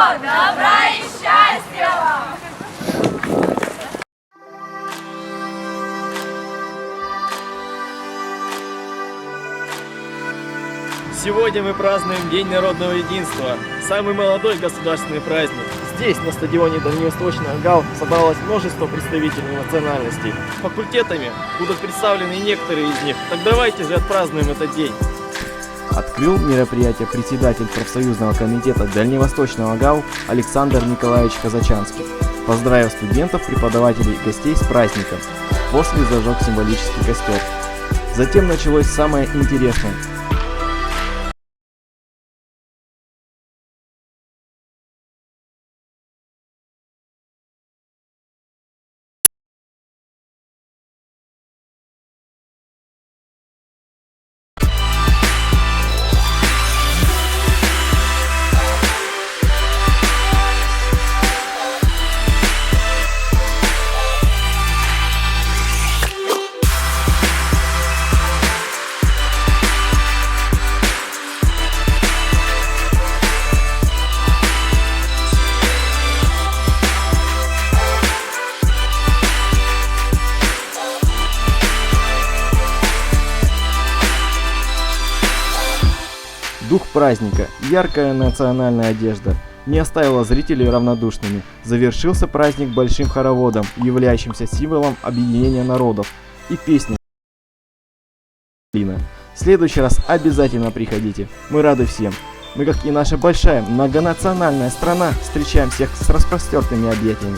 Добра и счастья вам! Сегодня мы празднуем День народного единства, самый молодой государственный праздник. Здесь, на стадионе Дальневосточный АГАУ, собралось множество представителей национальностей. Факультетами будут представлены некоторые из них. Так давайте же отпразднуем этот день. Открыл мероприятие председатель профсоюзного комитета Дальневосточного АГАУ Александр Николаевич Казачанский. Поздравив студентов, преподавателей и гостей с праздником. После зажег символический костер. Затем началось самое интересное. Дух праздника, яркая национальная одежда не оставила зрителей равнодушными. Завершился праздник большим хороводом, являющимся символом объединения народов, и песней. В следующий раз обязательно приходите, мы рады всем. Мы, как и наша большая многонациональная страна, встречаем всех с распростертыми объятиями.